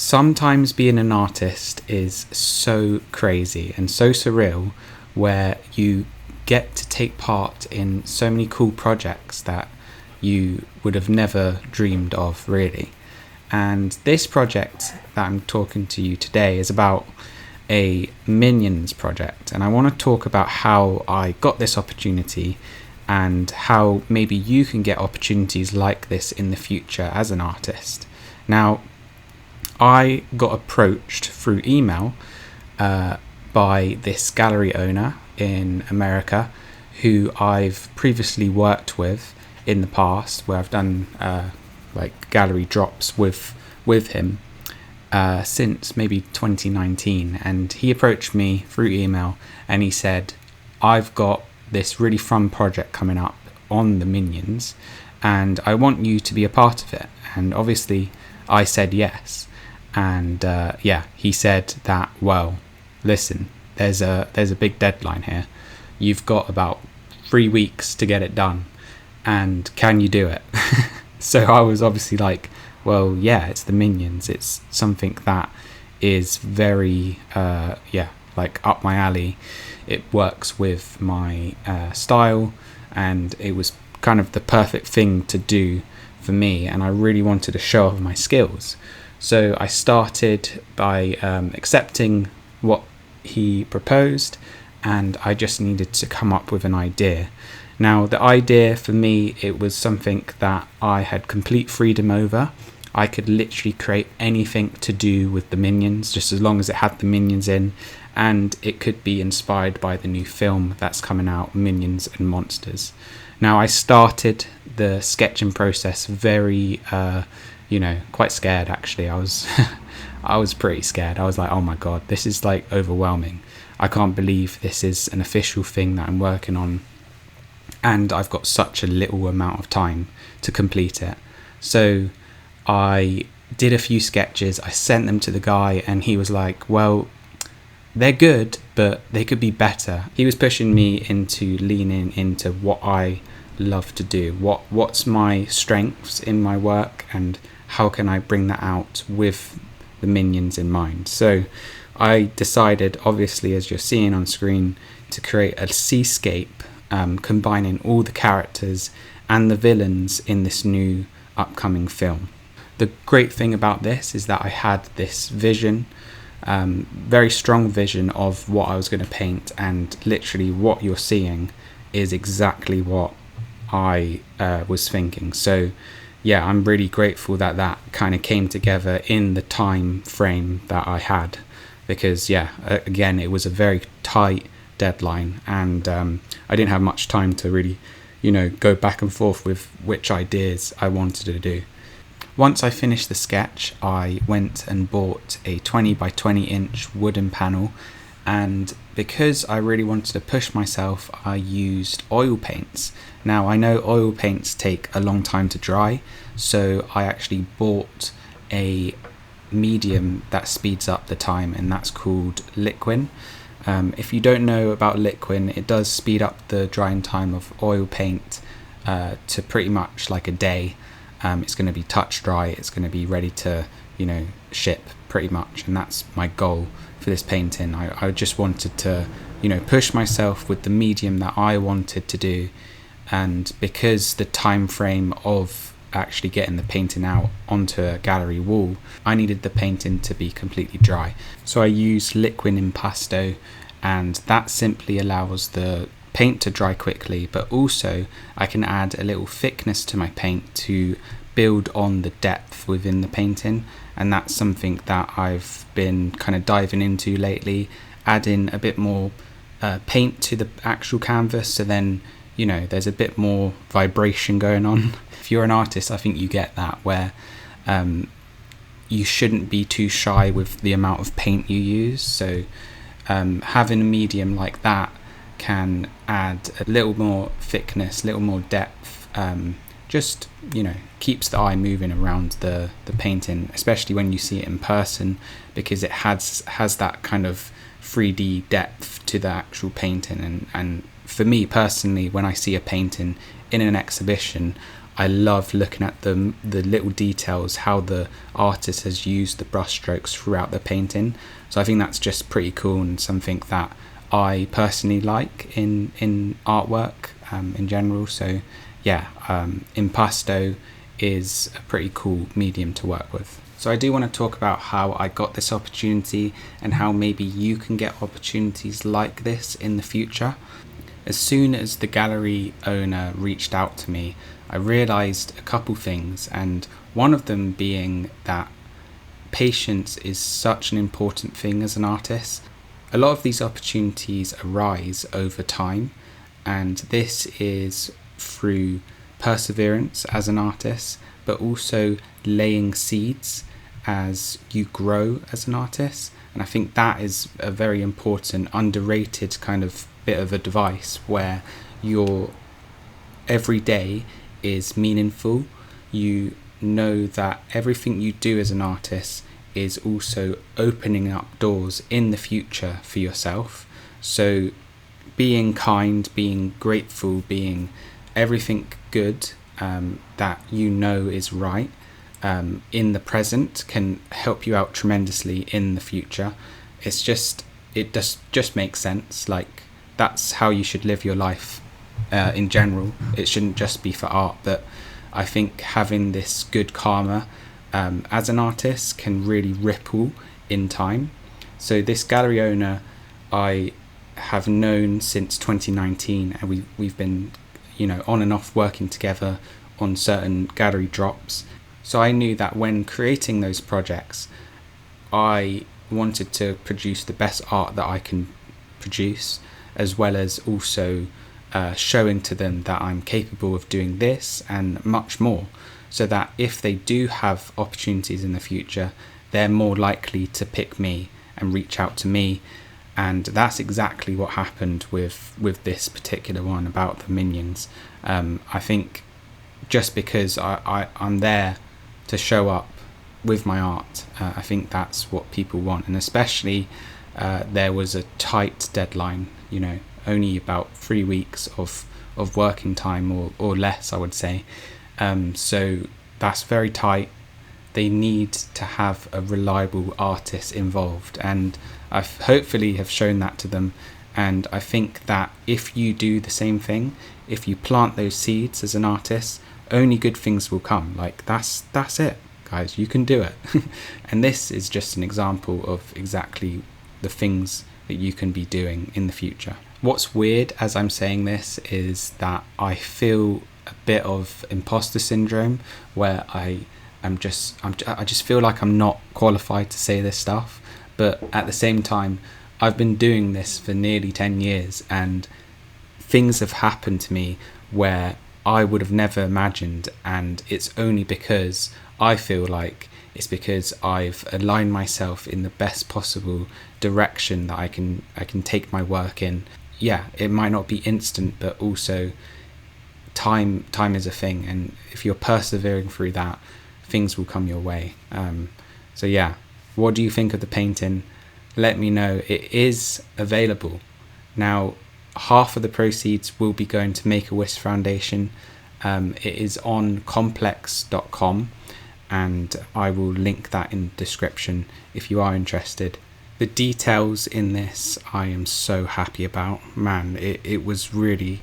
Sometimes being an artist is so crazy and so surreal, where you get to take part in so many cool projects that you would have never dreamed of, really. And this project that I'm talking to you today is about a Minions project, and I want to talk about how I got this opportunity and how maybe you can get opportunities like this in the future as an artist. Now, I got approached through email by this gallery owner in America who I've previously worked with in the past, where I've done like gallery drops with him since maybe 2019. And he approached me through email and he said, I've got this really fun project coming up on the Minions and I want you to be a part of it. And obviously I said yes. And he said that, well, listen, there's a big deadline here. You've got about 3 weeks to get it done, and can you do it? So I was obviously like, well, yeah, it's the Minions. It's something that is very like up my alley. It works with my style, and it was kind of the perfect thing to do for me, and I really wanted to show off my skills. So I started by accepting what he proposed, and I just needed to come up with an idea. Now, the idea for me, it was something that I had complete freedom over. I could literally create anything to do with the Minions, just as long as it had the Minions in, and it could be inspired by the new film that's coming out, Minions and Monsters. Now, I started the sketching process very quite scared, actually. I was pretty scared. I was like, oh my god, this is like overwhelming. I can't believe this is an official thing that I'm working on, and I've got such a little amount of time to complete it. So I did a few sketches, I sent them to the guy, and he was like, well, they're good, but they could be better. He was pushing me into leaning into what I love to do, what's my strengths in my work, and how can I bring that out with the Minions in mind. So I decided, obviously, as you're seeing on screen, to create a seascape, combining all the characters and the villains in this new upcoming film. The great thing about this is that I had this vision, very strong vision of what I was going to paint, and literally what you're seeing is exactly what I was thinking. So yeah, I'm really grateful that that kind of came together in the time frame that I had, because again, it was a very tight deadline, and I didn't have much time to really go back and forth with which ideas I wanted to do. Once I finished the sketch, I went and bought a 20 by 20 inch wooden panel, and because I really wanted to push myself, I used oil paints. Now, I know oil paints take a long time to dry, so I actually bought a medium that speeds up the time, and that's called Liquin. If you don't know about Liquin, it does speed up the drying time of oil paint to pretty much like a day. It's going to be touch dry, it's going to be ready to ship pretty much, and that's my goal for this painting. I just wanted to push myself with the medium that I wanted to do, and because the time frame of actually getting the painting out onto a gallery wall, I needed the painting to be completely dry. So I used Liquin Impasto, and that simply allows the paint to dry quickly, but also I can add a little thickness to my paint to build on the depth within the painting, and that's something that I've been kind of diving into lately, adding a bit more paint to the actual canvas, so then there's a bit more vibration going on. If you're an artist, I think you get that, where you shouldn't be too shy with the amount of paint you use. So having a medium like that can add a little more thickness, a little more depth, just keeps the eye moving around the painting, especially when you see it in person, because it has that kind of 3D depth to the actual painting. And for me personally, when I see a painting in an exhibition, I love looking at the little details, how the artist has used the brush strokes throughout the painting. So I think that's just pretty cool, and something that I personally like in artwork in general. So yeah, impasto is a pretty cool medium to work with. So I do want to talk about how I got this opportunity and how maybe you can get opportunities like this in the future. As soon as the gallery owner reached out to me, I realised a couple things, and one of them being that patience is such an important thing as an artist. A lot of these opportunities arise over time, and this is through perseverance as an artist, but also laying seeds as you grow as an artist. And I think that is a very important, underrated kind of bit of advice, where your every day is meaningful. You know that everything you do as an artist is also opening up doors in the future for yourself. So being kind, being grateful, being everything good that you know is right in the present can help you out tremendously in the future. It just makes sense. Like, that's how you should live your life in general. It shouldn't just be for art, but I think having this good karma as an artist can really ripple in time. So this gallery owner I have known since 2019, and we've been, on and off working together on certain gallery drops. So I knew that when creating those projects, I wanted to produce the best art that I can produce, as well as also showing to them that I'm capable of doing this and much more, so that if they do have opportunities in the future, they're more likely to pick me and reach out to me. And that's exactly what happened with this particular one about the Minions. I think just because I'm there to show up with my art, I think that's what people want. And especially there was a tight deadline, only about 3 weeks of working time or less, I would say. So that's very tight. They need to have a reliable artist involved, and I hopefully have shown that to them. And I think that if you do the same thing, if you plant those seeds as an artist, only good things will come. Like, that's it, guys. You can do it. And this is just an example of exactly the things that you can be doing in the future. What's weird as I'm saying this is that I feel a bit of imposter syndrome, where I just feel like I'm not qualified to say this stuff. But at the same time, I've been doing this for nearly 10 years, and things have happened to me where I would have never imagined, and it's only because I feel like it's because I've aligned myself in the best possible direction that I can take my work in. Yeah, it might not be instant, but also time is a thing, and if you're persevering through that, things will come your way. So yeah, what do you think of the painting? Let me know. It is available now. Half of the proceeds will be going to Make-A-Wish Foundation. It is on complex.com, and I will link that in the description if you are interested. The details in this I am so happy about. Man, it was really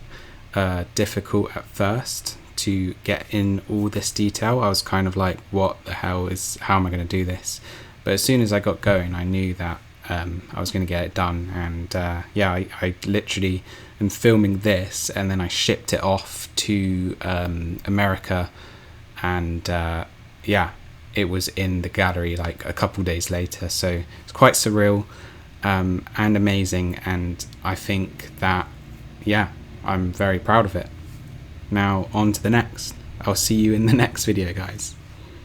difficult at first to get in all this detail. I was kind of like, how am I going to do this? But as soon as I got going, I knew that I was going to get it done. And I literally am filming this, and then I shipped it off to America, and it was in the gallery like a couple days later. So it's quite surreal and amazing, and I think that I'm very proud of it. Now on to the next. I'll see you in the next video, guys.